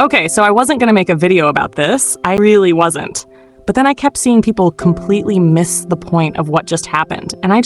Okay, so I wasn't gonna make a video about this. I really wasn't. But then I kept seeing people completely miss the point of what just happened. And I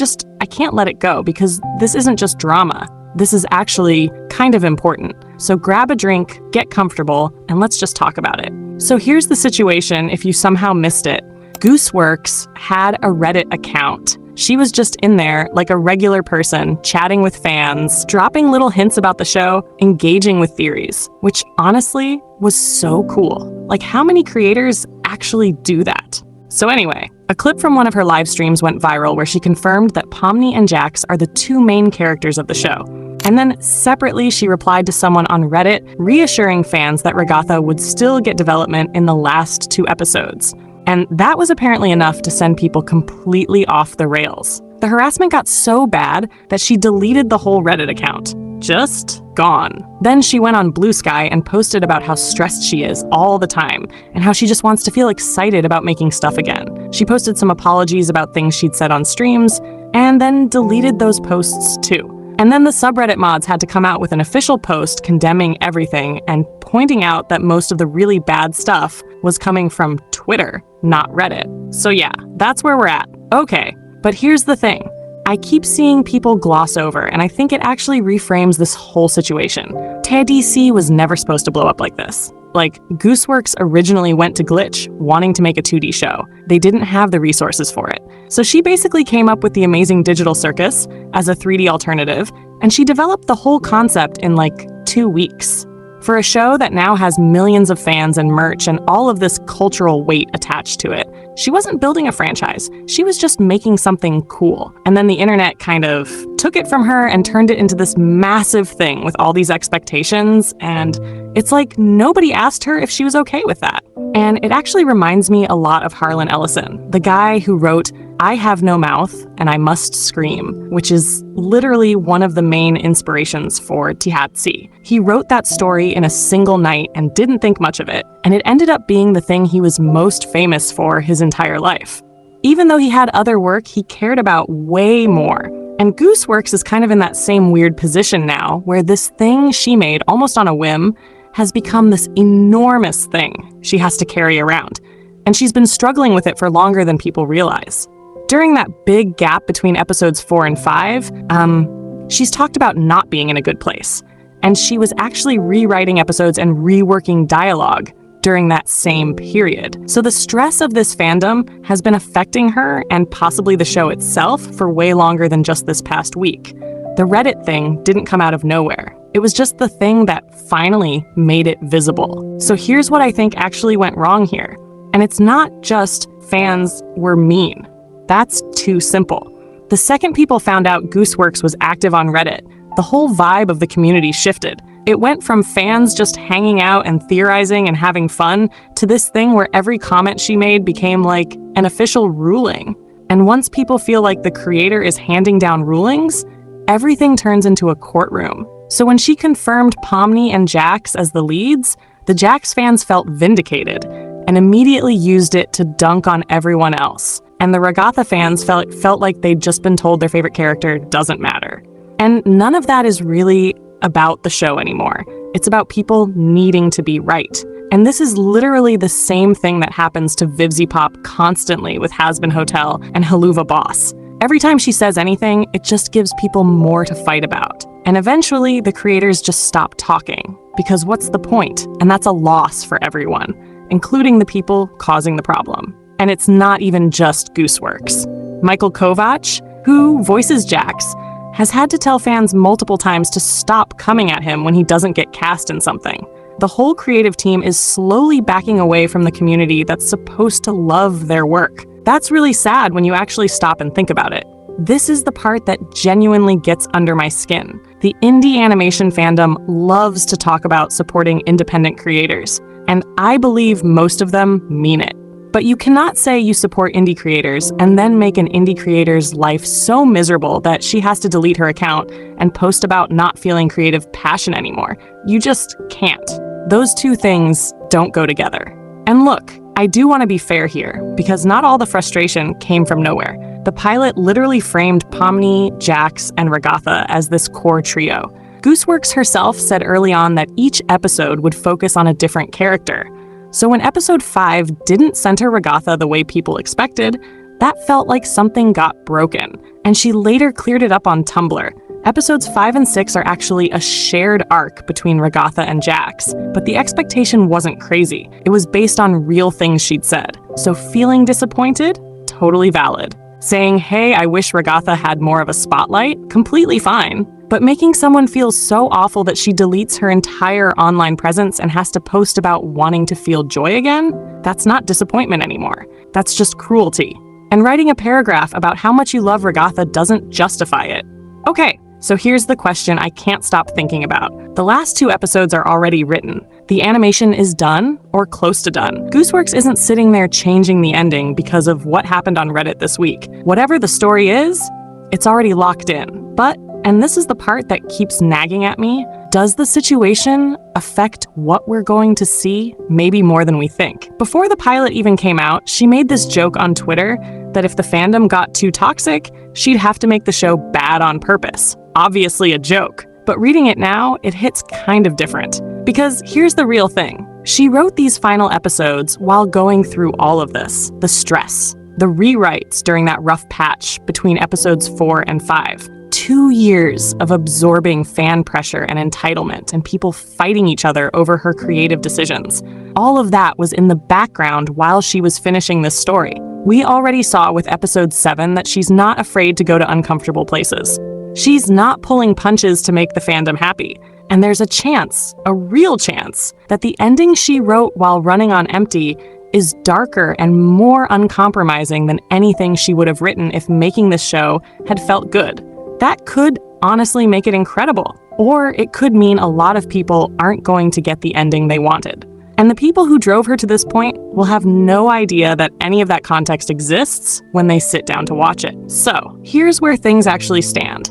can't let it go because this isn't just drama. This is actually kind of important. So grab a drink, get comfortable, and let's just talk about it. So here's the situation if you somehow missed it. Gooseworx had a Reddit account. She was just in there like a regular person, chatting with fans, dropping little hints about the show, engaging with theories, which honestly was so cool. Like, how many creators actually do that? So anyway, a clip from one of her live streams went viral where she confirmed that Pomni and Jax are the two main characters of the show. And then separately, she replied to someone on Reddit, reassuring fans that Ragatha would still get development in the last 2 episodes. And that was apparently enough to send people completely off the rails. The harassment got so bad that she deleted the whole Reddit account. Just gone. Then she went on Blue Sky and posted about how stressed she is all the time and how she just wants to feel excited about making stuff again. She posted some apologies about things she'd said on streams and then deleted those posts too. And then the subreddit mods had to come out with an official post condemning everything and pointing out that most of the really bad stuff was coming from Twitter, not Reddit. So yeah, that's where we're at. Okay, but here's the thing. I keep seeing people gloss over, and I think it actually reframes this whole situation. TDC was never supposed to blow up like this. Like, Gooseworx originally went to Glitch, wanting to make a 2D show. They didn't have the resources for it. So she basically came up with the amazing digital Circus as a 3D alternative, and she developed the whole concept in like 2 weeks. For a show that now has millions of fans and merch and all of this cultural weight attached to it, she wasn't building a franchise. She was just making something cool. And then the internet kind of took it from her and turned it into this massive thing with all these expectations. And it's like nobody asked her if she was okay with that. And it actually reminds me a lot of Harlan Ellison, the guy who wrote I Have No Mouth and I Must Scream, which is literally one of the main inspirations for Tihatsi. He wrote that story in a single night and didn't think much of it, and it ended up being the thing he was most famous for his entire life. Even though he had other work he cared about way more. And Gooseworx is kind of in that same weird position now, where this thing she made almost on a whim has become this enormous thing she has to carry around. And she's been struggling with it for longer than people realize. During that big gap between episodes 4 and 5, she's talked about not being in a good place. And she was actually rewriting episodes and reworking dialogue during that same period. So the stress of this fandom has been affecting her and possibly the show itself for way longer than just this past week. The Reddit thing didn't come out of nowhere. It was just the thing that finally made it visible. So here's what I think actually went wrong here. And it's not just fans were mean. That's too simple. The second people found out Gooseworx was active on Reddit, the whole vibe of the community shifted. It went from fans just hanging out and theorizing and having fun to this thing where every comment she made became like an official ruling. And once people feel like the creator is handing down rulings, everything turns into a courtroom. So when she confirmed Pomni and Jax as the leads, the Jax fans felt vindicated and immediately used it to dunk on everyone else. And the Ragatha fans felt like they'd just been told their favorite character doesn't matter. And none of that is really about the show anymore. It's about people needing to be right. And this is literally the same thing that happens to Vivzy Pop constantly with Hazbin Hotel and Haluva Boss. Every time she says anything, it just gives people more to fight about. And eventually, the creators just stop talking. Because what's the point? And that's a loss for everyone, including the people causing the problem. And it's not even just Gooseworx. Michael Kovac, who voices Jax, has had to tell fans multiple times to stop coming at him when he doesn't get cast in something. The whole creative team is slowly backing away from the community that's supposed to love their work. That's really sad when you actually stop and think about it. This is the part that genuinely gets under my skin. The indie animation fandom loves to talk about supporting independent creators, and I believe most of them mean it. But you cannot say you support indie creators and then make an indie creator's life so miserable that she has to delete her account and post about not feeling creative passion anymore. You just can't. Those two things don't go together. And look, I do want to be fair here, because not all the frustration came from nowhere. The pilot literally framed Pomni, Jax, and Ragatha as this core trio. Gooseworx herself said early on that each episode would focus on a different character. So when episode 5 didn't center Regatha the way people expected, that felt like something got broken, and she later cleared it up on Tumblr. Episodes 5 and 6 are actually a shared arc between Regatha and Jax, but the expectation wasn't crazy. It was based on real things she'd said. So feeling disappointed? Totally valid. Saying, hey, I wish Regatha had more of a spotlight? Completely fine. But making someone feel so awful that she deletes her entire online presence and has to post about wanting to feel joy again? That's not disappointment anymore. That's just cruelty. And writing a paragraph about how much you love Regatha doesn't justify it. Okay, so here's the question I can't stop thinking about. The last 2 episodes are already written. The animation is done or close to done. Gooseworx isn't sitting there changing the ending because of what happened on Reddit this week. Whatever the story is, it's already locked in. But, and this is the part that keeps nagging at me, does the situation affect what we're going to see? Maybe more than we think. Before the pilot even came out, she made this joke on Twitter that if the fandom got too toxic, she'd have to make the show bad on purpose. Obviously a joke. But reading it now, it hits kind of different. Because here's the real thing. She wrote these final episodes while going through all of this. The stress, the rewrites during that rough patch between episodes 4 and 5. 2 years of absorbing fan pressure and entitlement and people fighting each other over her creative decisions. All of that was in the background while she was finishing this story. We already saw with episode 7 that she's not afraid to go to uncomfortable places. She's not pulling punches to make the fandom happy. And there's a chance, a real chance, that the ending she wrote while running on empty is darker and more uncompromising than anything she would have written if making this show had felt good. That could honestly make it incredible. Or it could mean a lot of people aren't going to get the ending they wanted. And the people who drove her to this point will have no idea that any of that context exists when they sit down to watch it. So, here's where things actually stand.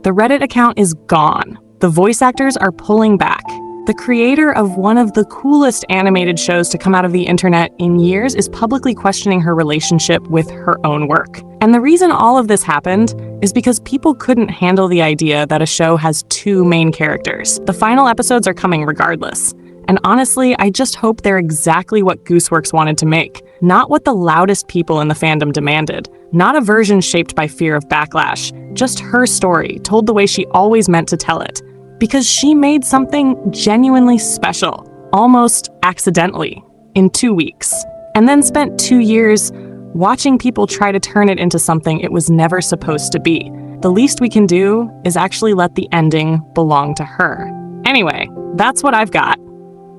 The Reddit account is gone. The voice actors are pulling back. The creator of one of the coolest animated shows to come out of the internet in years is publicly questioning her relationship with her own work. And the reason all of this happened is because people couldn't handle the idea that a show has 2 main characters. The final episodes are coming regardless. And honestly, I just hope they're exactly what Gooseworx wanted to make, not what the loudest people in the fandom demanded. Not a version shaped by fear of backlash, just her story, told the way she always meant to tell it. Because she made something genuinely special, almost accidentally, in 2 weeks. And then spent 2 years watching people try to turn it into something it was never supposed to be. The least we can do is actually let the ending belong to her. Anyway, that's what I've got.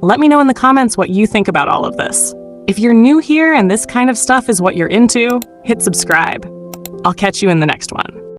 Let me know in the comments what you think about all of this. If you're new here and this kind of stuff is what you're into, hit subscribe. I'll catch you in the next one.